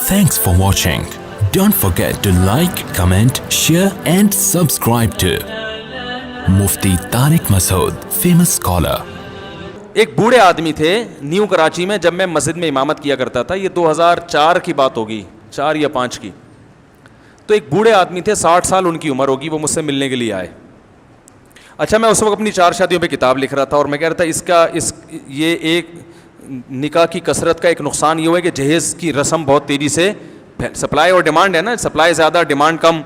Thanks for watching. Don't forget to like, comment, share and subscribe to Mufti Tariq Masood, famous scholar. ایک بوڑھے آدمی تھے new Karachi میں. جب میں مسجد میں امامت کیا کرتا تھا, یہ 2004 کی بات ہوگی, 4 یا 5 کی. تو ایک بوڑھے آدمی تھے, 60 سال ان کی عمر ہوگی. وہ مجھ سے ملنے کے لیے آئے. اچھا, میں اس وقت اپنی 4 شادیوں پہ کتاب لکھ رہا تھا, اور میں کہہ رہا تھا یہ ایک نکاح کی کثرت کا ایک نقصان یہ ہوا ہے کہ جہیز کی رسم بہت تیزی سے, سپلائی اور ڈیمانڈ ہے نا, سپلائی زیادہ ڈیمانڈ کم,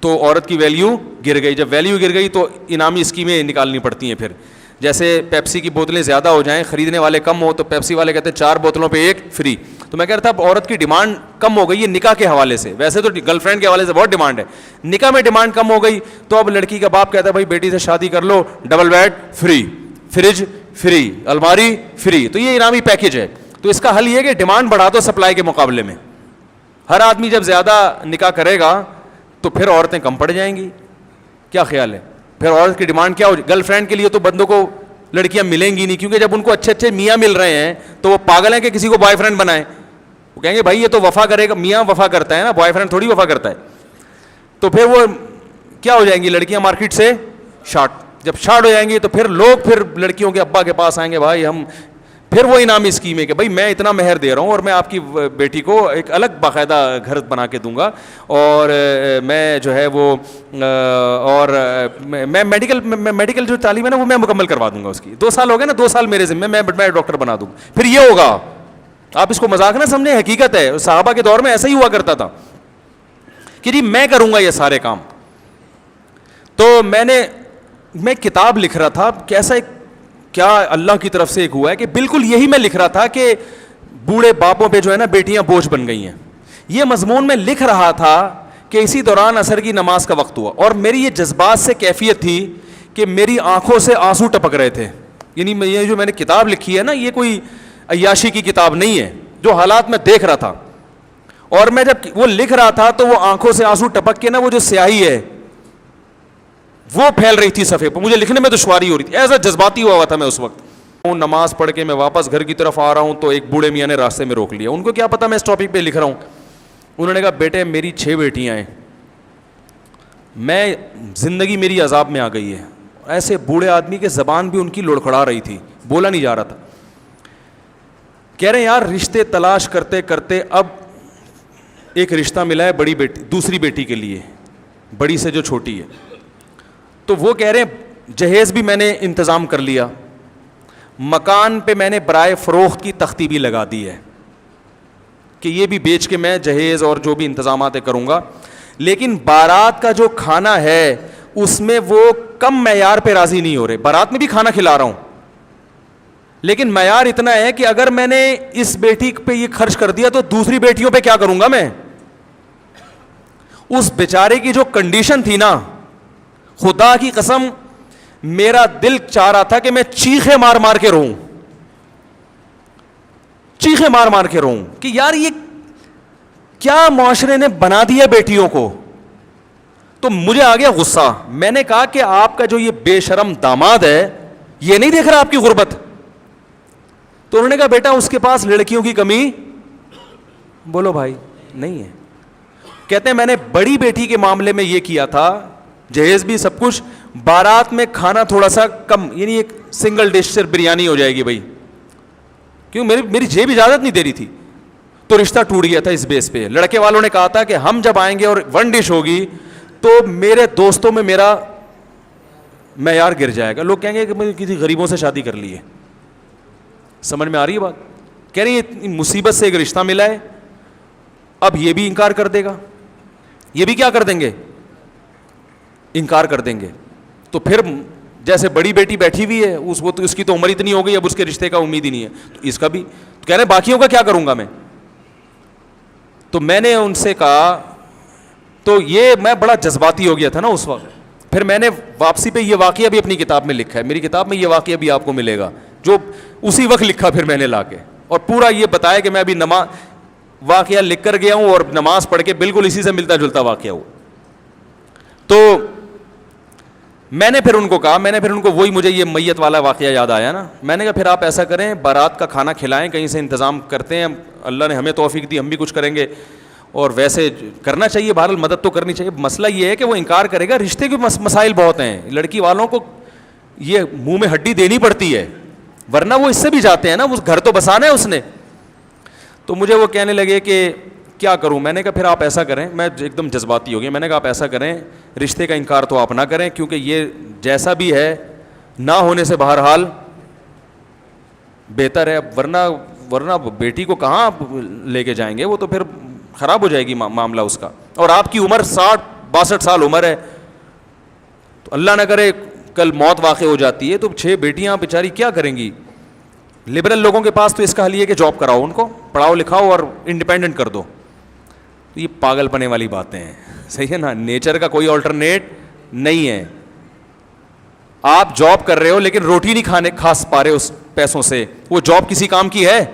تو عورت کی ویلیو گر گئی. جب ویلیو گر گئی تو انعامی اسکیمیں نکالنی پڑتی ہیں. پھر جیسے پیپسی کی بوتلیں زیادہ ہو جائیں, خریدنے والے کم ہو, تو پیپسی والے کہتے ہیں 4 بوتلوں پہ 1 فری. تو میں کہہ رہا تھا عورت کی ڈیمانڈ کم ہو گئی ہے نکاح کے حوالے سے. ویسے تو گرل فرینڈ کے حوالے سے بہت ڈیمانڈ ہے, نکاح میں ڈیمانڈ کم ہو گئی. تو اب لڑکی کا باپ کہتا ہے بھائی بیٹی سے شادی کر لو, double bed free, fridge free, الماری فری. تو یہ انعامی پیکج ہے. تو اس کا حل یہ ہے کہ ڈیمانڈ بڑھا دو سپلائی کے مقابلے میں. ہر آدمی جب زیادہ نکاح کرے گا تو پھر عورتیں کم پڑ جائیں گی. کیا خیال ہے؟ پھر عورت کی ڈیمانڈ کیا ہو؟ گرل فرینڈ کے لیے تو بندوں کو لڑکیاں ملیں گی نہیں, کیونکہ جب ان کو اچھے اچھے میاں مل رہے ہیں تو وہ پاگل ہیں کہ کسی کو بوائے فرینڈ بنائیں. وہ کہیں گے بھائی یہ تو وفا کرے گا, میاں وفا کرتا ہے نا, بوائے فرینڈ تھوڑی وفا کرتا ہے. تو پھر وہ کیا ہو جائیں گی لڑکیاں مارکیٹ سے شارٹ. جب شارٹ ہو جائیں گی تو پھر لوگ پھر لڑکیوں کے ابا کے پاس آئیں گے, بھائی ہم, پھر وہ انعامی اسکیم ہے کہ بھائی میں اتنا مہر دے رہا ہوں اور میں آپ کی بیٹی کو ایک الگ باقاعدہ گھر بنا کے دوں گا, اور میں جو ہے وہ اور میں میڈیکل جو تعلیم ہے نا وہ میں مکمل کروا دوں گا اس کی. 2 سال ہو گئے نا, 2 سال میرے ذمہ, میں ڈاکٹر بنا دوں گا. پھر یہ ہوگا. آپ اس کو مذاق نہ سمجھیں, حقیقت ہے. صحابہ کے دور میں ایسا ہی ہوا کرتا تھا کہ جی میں کروں گا یہ سارے کام. تو میں کتاب لکھ رہا تھا, کیسا ایک کیا اللہ کی طرف سے ایک ہوا ہے کہ بالکل یہی میں لکھ رہا تھا کہ بوڑھے باپوں پہ جو ہے نا بیٹیاں بوجھ بن گئی ہیں. یہ مضمون میں لکھ رہا تھا کہ اسی دوران عصر کی نماز کا وقت ہوا, اور میری یہ جذبات سے کیفیت تھی کہ میری آنکھوں سے آنسو ٹپک رہے تھے. یعنی یہ جو میں نے کتاب لکھی ہے نا, یہ کوئی عیاشی کی کتاب نہیں ہے, جو حالات میں دیکھ رہا تھا. اور میں جب وہ لکھ رہا تھا تو وہ آنکھوں سے آنسو ٹپک کے نا وہ جو سیاہی ہے وہ پھیل رہی تھی صفحے پر, مجھے لکھنے میں دشواری ہو رہی تھی, ایسا جذباتی ہوا تھا میں اس وقت. نماز پڑھ کے میں واپس گھر کی طرف آ رہا ہوں تو ایک بوڑھے میاں نے راستے میں روک لیا. ان کو کیا پتا میں اس ٹاپک پہ لکھ رہا ہوں. انہوں نے کہا بیٹے میری 6 بیٹیاں ہیں, میں زندگی میری عذاب میں آ گئی ہے. ایسے بوڑھے آدمی کے زبان بھی ان کی لڑکھڑا رہی تھی, بولا نہیں جا رہا تھا. کہہ رہے ہیں یار رشتے تلاش کرتے کرتے اب ایک رشتہ ملا ہے بڑی بیٹی, دوسری بیٹی کے لیے, بڑی سے جو چھوٹی ہے. تو وہ کہہ رہے ہیں جہیز بھی میں نے انتظام کر لیا, مکان پہ میں نے برائے فروخت کی تختی بھی لگا دی ہے کہ یہ بھی بیچ کے میں جہیز اور جو بھی انتظامات کروں گا. لیکن بارات کا جو کھانا ہے اس میں وہ کم معیار پہ راضی نہیں ہو رہے. بارات میں بھی کھانا کھلا رہا ہوں لیکن معیار اتنا ہے کہ اگر میں نے اس بیٹی پہ یہ خرچ کر دیا تو دوسری بیٹیوں پہ کیا کروں گا میں. اس بیچارے کی جو کنڈیشن تھی نا, خدا کی قسم میرا دل چاہ رہا تھا کہ میں چیخے مار مار کے روؤں, چیخے مار مار کے روؤں کہ یار یہ کیا معاشرے نے بنا دیا بیٹیوں کو. تو مجھے آ گیا غصہ. میں نے کہا کہ آپ کا جو یہ بے شرم داماد ہے یہ نہیں دیکھ رہا آپ کی غربت. تو انہوں نے کہا بیٹا اس کے پاس لڑکیوں کی کمی بولو بھائی نہیں ہے. کہتے ہیں میں نے بڑی بیٹی کے معاملے میں یہ کیا تھا, جہیز بھی سب کچھ, بارات میں کھانا تھوڑا سا کم, یعنی ایک سنگل ڈش سے بریانی ہو جائے گی بھائی, کیوں میری جیب اجازت نہیں دے رہی تھی. تو رشتہ ٹوٹ گیا تھا اس بیس پہ. لڑکے والوں نے کہا تھا کہ ہم جب آئیں گے اور 1 ڈش ہوگی تو میرے دوستوں میں میرا معیار گر جائے گا, لوگ کہیں گے کہ میں کسی غریبوں سے شادی کر لی ہے. سمجھ میں آ رہی ہے بات؟ کہہ رہی ہے مصیبت سے ایک رشتہ ملا ہے, اب یہ بھی انکار کر دے گا, یہ بھی کیا کر دیں گے, انکار کر دیں گے. تو پھر جیسے بڑی بیٹی بیٹھی ہوئی ہے اس کی تو عمر اتنی ہو گئی اب اس کے رشتے کا امید ہی نہیں ہے, تو اس کا بھی تو کہہ رہے باقیوں کا کیا کروں گا میں. تو میں نے ان سے کہا, تو یہ میں بڑا جذباتی ہو گیا تھا نا اس وقت. پھر میں نے واپسی پہ یہ واقعہ بھی اپنی کتاب میں لکھا ہے, میری کتاب میں یہ واقعہ بھی آپ کو ملے گا جو اسی وقت لکھا پھر میں نے لا کے, اور پورا یہ بتایا کہ میں ابھی واقعہ لکھ کر گیا ہوں اور نماز پڑھ کے بالکل اسی سے ملتا جلتا واقعہ ہو. تو میں نے پھر ان کو کہا, میں نے پھر ان کو وہی, مجھے یہ میت والا واقعہ یاد آیا نا, میں نے کہا پھر آپ ایسا کریں بارات کا کھانا کھلائیں, کہیں سے انتظام کرتے ہیں, اللہ نے ہمیں توفیق دی, ہم بھی کچھ کریں گے, اور ویسے کرنا چاہیے, بہرحال مدد تو کرنی چاہیے. مسئلہ یہ ہے کہ وہ انکار کرے گا, رشتے کے مسائل بہت ہیں, لڑکی والوں کو یہ منہ میں ہڈی دینی پڑتی ہے, ورنہ وہ اس سے بھی جاتے ہیں نا, وہ گھر تو بسانا ہے اس نے. تو مجھے وہ کہنے لگے کہ کیا کروں, میں نے کہا پھر آپ ایسا کریں, میں ایک دم جذباتی ہو گیا, میں نے کہا آپ ایسا کریں رشتے کا انکار تو آپ نہ کریں, کیونکہ یہ جیسا بھی ہے نہ ہونے سے بہرحال بہتر ہے, ورنہ بیٹی کو کہاں لے کے جائیں گے, وہ تو پھر خراب ہو جائے گی معاملہ اس کا, اور آپ کی عمر 60-62 سال عمر ہے, تو اللہ نہ کرے کل موت واقع ہو جاتی ہے تو 6 بیٹیاں بیچاری کیا کریں گی. لبرل لوگوں کے پاس تو اس کا حل یہ کہ جاب کراؤ, ان کو پڑھاؤ لکھاؤ اور انڈیپینڈنٹ کر دو. یہ پاگل پنے والی باتیں ہیں, صحیح ہے نا, نیچر کا کوئی آلٹرنیٹ نہیں ہے. آپ جاب کر رہے ہو لیکن روٹی نہیں کھا پا رہے اس پیسوں سے, وہ جاب کسی کام کی ہے,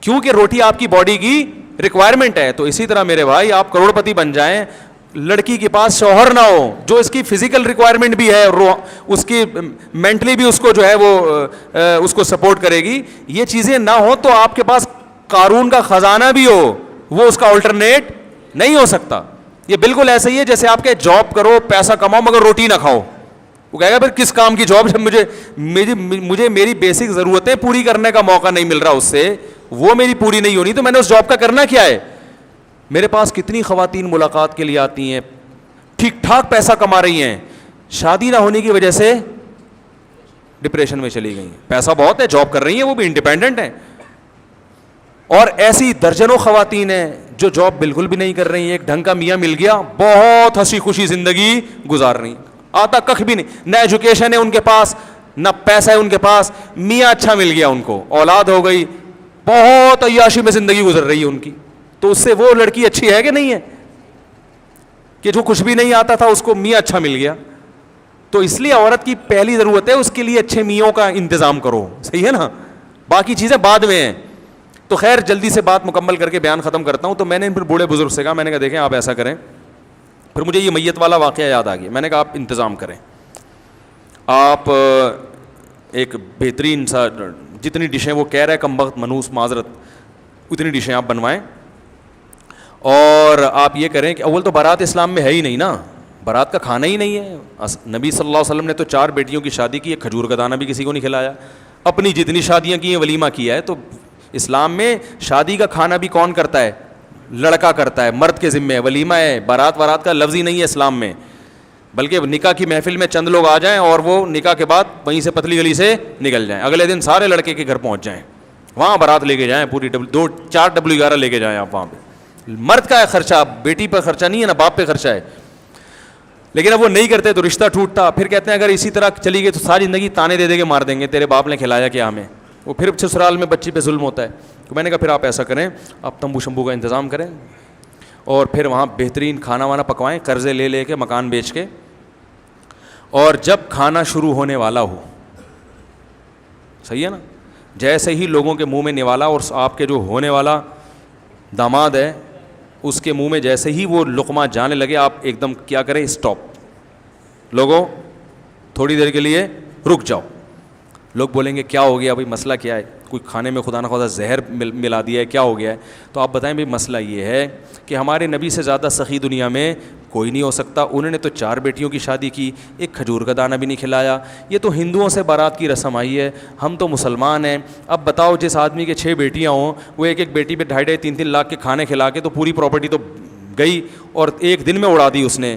کیونکہ روٹی آپ کی باڈی کی ریکوائرمنٹ ہے. تو اسی طرح میرے بھائی آپ کروڑ پتی بن جائیں, لڑکی کے پاس شوہر نہ ہو جو اس کی فزیکل ریکوائرمنٹ بھی ہے, اس کی مینٹلی بھی اس کو جو ہے وہ اس کو سپورٹ کرے گی, یہ چیزیں نہ ہو تو آپ کے پاس قارون کا خزانہ بھی ہو, وہ اس کا آلٹرنیٹ نہیں ہو سکتا. یہ بالکل ایسا ہی ہے جیسے آپ کے جاب کرو, پیسہ کماؤ, مگر روٹی نہ کھاؤ. وہ کہے گا پھر کس کام کی جاب جب مجھے میری بیسک ضرورتیں پوری کرنے کا موقع نہیں مل رہا, اس سے وہ میری پوری نہیں ہونی, تو میں نے اس جاب کا کرنا کیا ہے. میرے پاس کتنی خواتین ملاقات کے لیے آتی ہیں, ٹھیک ٹھاک پیسہ کما رہی ہیں, شادی نہ ہونے کی وجہ سے ڈپریشن میں چلی گئی. پیسہ بہت ہے, جاب کر رہی ہیں, وہ بھی انڈیپینڈنٹ ہیں, اور ایسی درجنوں خواتین ہیں جو جاب بالکل بھی نہیں کر رہی ہیں, ایک ڈھنگ کا میاں مل گیا, بہت ہنسی خوشی زندگی گزار رہی ہیں, آتا کخ بھی نہیں, نہ ایجوکیشن ہے ان کے پاس, نہ پیسہ ہے ان کے پاس, میاں اچھا مل گیا ان کو, اولاد ہو گئی, بہت عیاشی میں زندگی گزر رہی ہے ان کی. تو اس سے وہ لڑکی اچھی ہے کہ نہیں ہے, کہ جو کچھ بھی نہیں آتا تھا اس کو میاں اچھا مل گیا. تو اس لیے عورت کی پہلی ضرورت ہے اس کے لیے اچھے میوں کا انتظام کرو, صحیح ہے نا, باقی چیزیں بعد میں ہیں. تو خیر جلدی سے بات مکمل کر کے بیان ختم کرتا ہوں. تو میں نے پھر بوڑھے بزرگ سے کہا, میں نے کہا دیکھیں آپ ایسا کریں, پھر مجھے یہ میت والا واقعہ یاد آ گیا, میں نے کہا آپ انتظام کریں, آپ ایک بہترین سا جتنی ڈشیں وہ کہہ رہے کم وقت منوس معذرت اتنی ڈشیں آپ بنوائیں, اور آپ یہ کریں کہ اول تو بارات اسلام میں ہے ہی نہیں نا, بارات کا کھانا ہی نہیں ہے. نبی صلی اللہ علیہ وسلم نے تو 4 بیٹیوں کی شادی کی, ایک کھجور کا دانہ بھی کسی کو نہیں کھلایا, اپنی جتنی شادیاں کی ہیں ولیمہ کیا ہے. تو اسلام میں شادی کا کھانا بھی کون کرتا ہے, لڑکا کرتا ہے, مرد کے ذمہ ہے, ولیمہ ہے, بارات کا لفظ ہی نہیں ہے اسلام میں, بلکہ نکاح کی محفل میں چند لوگ آ جائیں اور وہ نکاح کے بعد وہیں سے پتلی گلی سے نکل جائیں, اگلے دن سارے لڑکے کے گھر پہنچ جائیں, وہاں بارات لے کے جائیں, پوری 4 W11 لے کے جائیں آپ وہاں پہ. مرد کا ہے خرچہ, بیٹی پہ خرچہ نہیں ہے نا, باپ پہ خرچہ ہے. لیکن اب وہ نہیں کرتے تو رشتہ ٹوٹتا. پھر کہتے ہیں اگر اسی طرح چلی گئی تو ساری زندگی تانے دے کے مار دیں گے, تیرے باپ نے کھلایا کیا ہمیں. وہ پھر سسرال میں بچی پہ ظلم ہوتا ہے. تو میں نے کہا پھر آپ ایسا کریں, آپ تمبو شمبو کا انتظام کریں, اور پھر وہاں بہترین کھانا وانا پکوائیں, قرضے لے کے مکان بیچ کے, اور جب کھانا شروع ہونے والا ہو, صحیح ہے نا, جیسے ہی لوگوں کے منہ میں نوالا, اور آپ کے جو ہونے والا داماد ہے اس کے منہ میں جیسے ہی وہ لقمہ جانے لگے, آپ ایک دم کیا کریں, اسٹاپ, لوگوں تھوڑی دیر کے لیے رک جاؤ. لوگ بولیں گے کیا ہو گیا بھائی, مسئلہ کیا ہے, کوئی کھانے میں خدا نخواستہ زہر ملا دیا ہے, کیا ہو گیا ہے. تو آپ بتائیں بھائی مسئلہ یہ ہے کہ ہمارے نبی سے زیادہ سخی دنیا میں کوئی نہیں ہو سکتا. انہوں نے تو 4 بیٹیوں کی شادی کی, ایک کھجور کا دانہ بھی نہیں کھلایا. یہ تو ہندوؤں سے بارات کی رسم آئی ہے, ہم تو مسلمان ہیں. اب بتاؤ جس آدمی کے 6 بیٹیاں ہوں, وہ ایک بیٹی پہ 2.5-3 لاکھ کے کھانے کھلا کے تو پوری پراپرٹی تو گئی, اور ایک دن میں اڑا دی اس نے.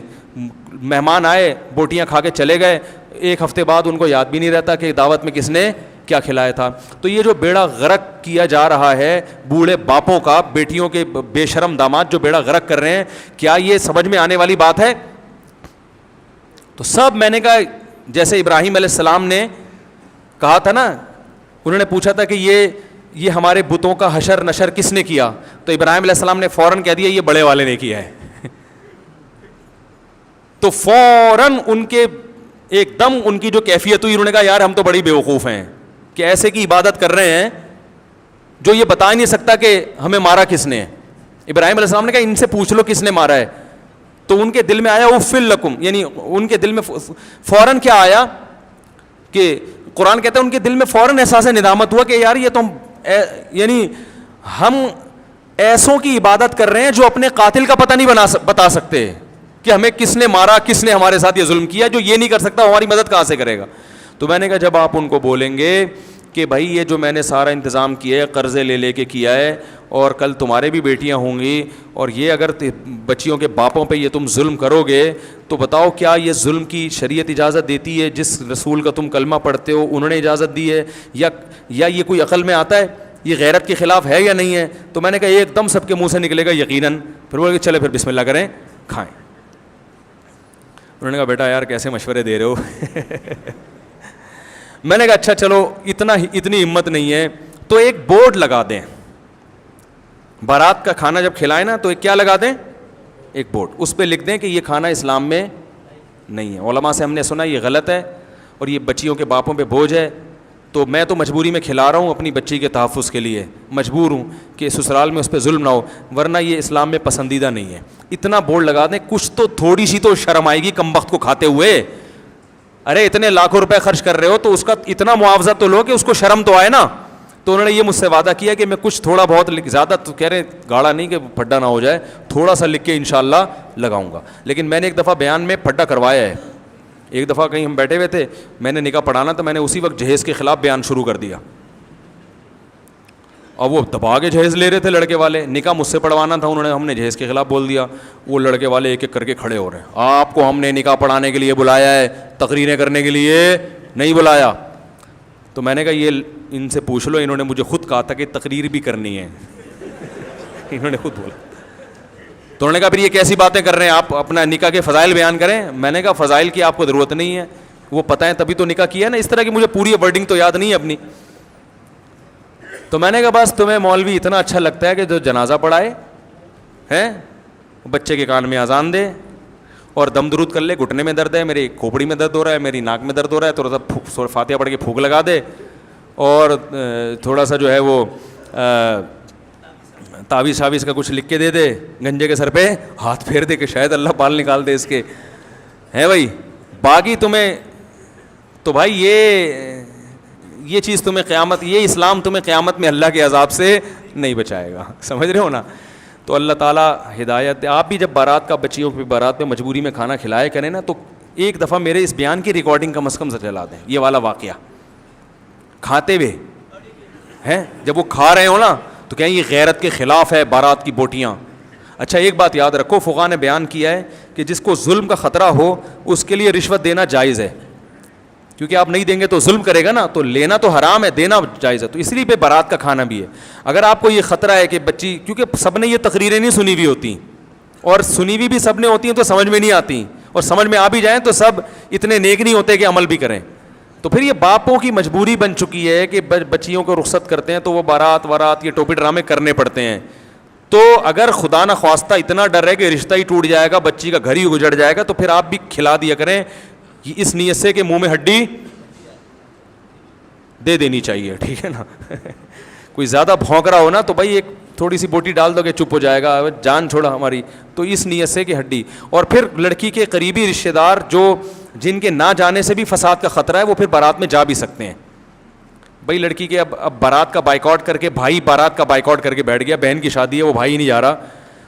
مہمان آئے, بوٹیاں کھا کے چلے گئے, 1 ہفتے بعد ان کو یاد بھی نہیں رہتا کہ دعوت میں کس نے کیا کھلایا تھا. تو یہ جو بیڑا غرق کیا جا رہا ہے بوڑھے باپوں کا, بیٹیوں کے بے شرم داماد جو بیڑا غرق کر رہے ہیں, کیا یہ سمجھ میں آنے والی بات ہے؟ تو سب میں نے کہا جیسے ابراہیم علیہ السلام نے کہا تھا نا, انہوں نے پوچھا تھا کہ یہ ہمارے بتوں کا حشر نشر کس نے کیا, تو ابراہیم علیہ السلام نے فوراً کہہ دیا یہ بڑے والے نے کیا ہے. تو فوراً ان کے ایک دم ان کی جو کیفیت ہوئی, انہوں نے کہا یار ہم تو بڑی بیوقوف ہیں کہ ایسے کی عبادت کر رہے ہیں جو یہ بتا ہی نہیں سکتا کہ ہمیں مارا کس نے. ابراہیم علیہ السلام نے کہا ان سے پوچھ لو کس نے مارا ہے. تو ان کے دل میں آیا اُفِّل لکم, یعنی ان کے دل میں فوراً کیا آیا کہ قرآن کہتا ہے ان کے دل میں فوراً احساس ندامت ہوا کہ یار یہ تو یعنی ہم ایسوں کی عبادت کر رہے ہیں جو اپنے قاتل کا پتہ نہیں بتا سکتے کہ ہمیں کس نے مارا, کس نے ہمارے ساتھ یہ ظلم کیا, جو یہ نہیں کر سکتا ہماری مدد کہاں سے کرے گا. تو میں نے کہا جب آپ ان کو بولیں گے کہ بھائی یہ جو میں نے سارا انتظام کیا ہے قرضے لے لے کے کیا ہے, اور کل تمہارے بھی بیٹیاں ہوں گی, اور یہ اگر بچیوں کے باپوں پہ یہ تم ظلم کرو گے تو بتاؤ کیا یہ ظلم کی شریعت اجازت دیتی ہے؟ جس رسول کا تم کلمہ پڑھتے ہو انہوں نے اجازت دی ہے, یا یہ کوئی عقل میں آتا ہے؟ یہ غیرت کے خلاف ہے یا نہیں ہے؟ تو میں نے کہا ایک دم سب کے منہ سے نکلے گا یقیناً. پھر بولے چلے پھر بسم اللہ کریں کھائیں. انہوں نے کہا بیٹا یار کیسے مشورے دے رہے ہو. میں نے کہا اچھا چلو اتنی ہمت نہیں ہے تو ایک بورڈ لگا دیں, بارات کا کھانا جب کھلائیں نا تو ایک کیا لگا دیں, ایک بورڈ, اس پہ لکھ دیں کہ یہ کھانا اسلام میں نہیں ہے. علماء سے ہم نے سنا یہ غلط ہے اور یہ بچیوں کے باپوں پہ بوجھ ہے, تو میں تو مجبوری میں کھلا رہا ہوں اپنی بچی کے تحفظ کے لیے, مجبور ہوں کہ سسرال میں اس پہ ظلم نہ ہو, ورنہ یہ اسلام میں پسندیدہ نہیں ہے. اتنا بورڈ لگا دیں, کچھ تو تھوڑی سی تو شرم آئے گی کم وقت کو کھاتے ہوئے. ارے اتنے لاکھوں روپے خرچ کر رہے ہو تو اس کا اتنا معاوضہ تو لو کہ اس کو شرم تو آئے نا. تو انہوں نے یہ مجھ سے وعدہ کیا کہ میں کچھ تھوڑا بہت زیادہ تو کہہ رہے گاڑا نہیں کہ پھڈا نہ ہو جائے, تھوڑا سا لکھ کے انشاءاللہ لگاؤں گا. لیکن میں نے ایک دفعہ بیان میں پھڈا کروایا ہے. ایک دفعہ کہیں ہم بیٹھے ہوئے تھے, میں نے نکاح پڑھانا تو میں نے اسی وقت جہیز کے خلاف بیان شروع کر دیا, اور وہ دبا کے جہیز لے رہے تھے لڑکے والے. نکاح مجھ سے پڑھوانا تھا, ہم نے جہیز کے خلاف بول دیا. وہ لڑکے والے ایک ایک کر کے کھڑے ہو رہے ہیں, آپ کو ہم نے نکاح پڑھانے کے لیے بلایا ہے, تقریریں کرنے کے لیے نہیں بلایا. تو میں نے کہا یہ ان سے پوچھ لو, انہوں نے مجھے خود کہا تھا کہ تقریر بھی کرنی ہے. انہوں نے خود بولا. تو انہوں نے کہا پھر یہ کیسی باتیں کر رہے ہیں, آپ اپنا نکاح کے فضائل بیان کریں. میں نے کہا فضائل کی آپ کو ضرورت نہیں ہے, وہ پتہ ہے تبھی تو نکاح کیا ہے نا. اس طرح کی مجھے پوری ورڈنگ تو یاد نہیں ہے اپنی. تو میں نے کہا بس تمہیں مولوی اتنا اچھا لگتا ہے کہ جو جنازہ پڑھائے ہیں, بچے کے کان میں اذان دے اور دم درود کر لے, گھٹنے میں درد ہے, میری کھوپڑی میں درد ہو رہا ہے, میری ناک میں درد ہو رہا ہے, تھوڑا سا فاتحہ پڑھ کے پھونک لگا دے, اور تھوڑا سا جو ہے وہ تعویذ شاویز کا کچھ لکھ کے دے دے, گنجے کے سر پہ ہاتھ پھیر دے کہ شاید اللہ بال نکال دے اس کے, ہے بھائی. باقی تمہیں تو بھائی یہ چیز تمہیں قیامت, یہ اسلام تمہیں قیامت میں اللہ کے عذاب سے نہیں بچائے گا. سمجھ رہے ہو نا. تو اللہ تعالیٰ ہدایت. آپ بھی جب بارات کا بچیوں کی بارات میں مجبوری میں کھانا کھلائے کریں نا, تو ایک دفعہ میرے اس بیان کی ریکارڈنگ کم از کم سے چلا دیں, یہ والا واقعہ کھاتے ہوئے ہیں. جب وہ کھا رہے ہو نا تو کہیں یہ غیرت کے خلاف ہے بارات کی بوٹیاں. اچھا ایک بات یاد رکھو, فقہا نے بیان کیا ہے کہ جس کو ظلم کا خطرہ ہو اس کے لیے رشوت دینا جائز ہے, کیونکہ آپ نہیں دیں گے تو ظلم کرے گا نا, تو لینا تو حرام ہے, دینا جائز ہے. تو اس لیے پہ بارات کا کھانا بھی ہے. اگر آپ کو یہ خطرہ ہے کہ بچی, کیونکہ سب نے یہ تقریریں نہیں سنی ہوئی ہوتی, اور سنی ہوئی بھی سب نے ہوتی ہیں تو سمجھ میں نہیں آتی, اور سمجھ میں آ بھی جائیں تو سب اتنے نیک نہیں ہوتے کہ عمل بھی کریں. تو پھر یہ باپوں کی مجبوری بن چکی ہے کہ بچیوں کو رخصت کرتے ہیں تو وہ بارات یہ ٹوپی ڈرامے کرنے پڑتے ہیں. تو اگر خدا نہ خواستہ اتنا ڈر ہے کہ رشتہ ہی ٹوٹ جائے گا, بچی کا گھر ہی اجڑ جائے گا, تو پھر آپ بھی کھلا دیا کریں اس نیت سے کہ منہ میں ہڈی دے دینی چاہیے, ٹھیک ہے نا. کوئی زیادہ بھونک رہا ہو نا تو بھائی ایک تھوڑی سی بوٹی ڈال دو کہ چپ ہو جائے گا, جان چھوڑا ہماری. تو اس نیت سے کہ ہڈی. اور پھر لڑکی کے قریبی رشتہ دار جو جن کے نہ جانے سے بھی فساد کا خطرہ ہے, وہ پھر بارات میں جا بھی سکتے ہیں. بھائی لڑکی کے اب بارات کا بائیکاٹ کر کے, بھائی بارات کا بائیکاٹ کر کے بیٹھ گیا, بہن کی شادی ہے وہ بھائی نہیں جا رہا,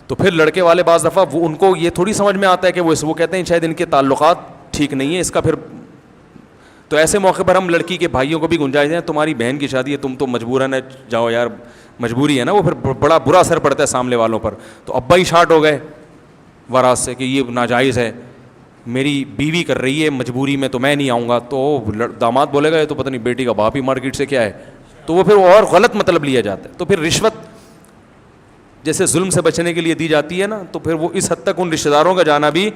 تو پھر لڑکے والے بعض دفعہ وہ ان کو یہ تھوڑی سمجھ میں آتا ہے کہ وہ کہتے ہیں شاید ان کے تعلقات ٹھیک نہیں ہے اس کا. پھر تو ایسے موقع پر ہم لڑکی کے بھائیوں کو بھی گنجائش دیں, تمہاری بہن کی شادی ہے, تم تو مجبوراً جاؤ یار, مجبوری ہے نا. وہ پھر بڑا برا اثر پڑتا ہے سامنے والوں پر. تو ابا ہی شارٹ ہو گئے وراثت سے کہ یہ ناجائز ہے, میری بیوی کر رہی ہے مجبوری میں تو میں نہیں آؤں گا. تو داماد بولے گا یہ تو پتہ نہیں بیٹی کا باپ ہی مارکیٹ سے کیا ہے, تو وہ پھر اور غلط مطلب لیا جاتا ہے. تو پھر رشوت جیسے ظلم سے بچنے کے لیے دی جاتی ہے نا, تو پھر وہ اس حد تک ان رشتہ داروں کا جانا بھی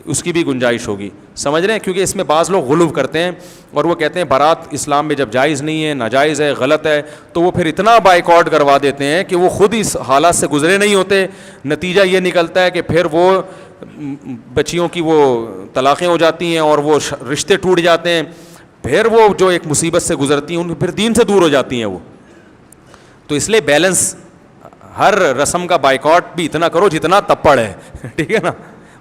اس کی بھی گنجائش ہوگی. سمجھ رہے ہیں, کیونکہ اس میں بعض لوگ غلو کرتے ہیں اور وہ کہتے ہیں بارات اسلام میں جب جائز نہیں ہے, ناجائز ہے, غلط ہے, تو وہ پھر اتنا بائیکاٹ کروا دیتے ہیں کہ وہ خود اس حالات سے گزرے نہیں ہوتے. نتیجہ یہ نکلتا ہے کہ پھر وہ بچیوں کی وہ طلاقیں ہو جاتی ہیں اور وہ رشتے ٹوٹ جاتے ہیں. پھر وہ جو ایک مصیبت سے گزرتی ہیں ان پھر دین سے دور ہو جاتی ہیں وہ. تو اس لیے بیلنس, ہر رسم کا بائیکاٹ بھی اتنا کرو جتنا تپڑ ہے, ٹھیک ہے نا.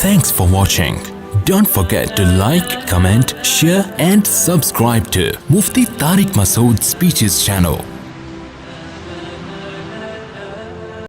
Thanks for watching. Don't forget to like, comment, share and subscribe to Mufti Tariq Masood Speeches channel.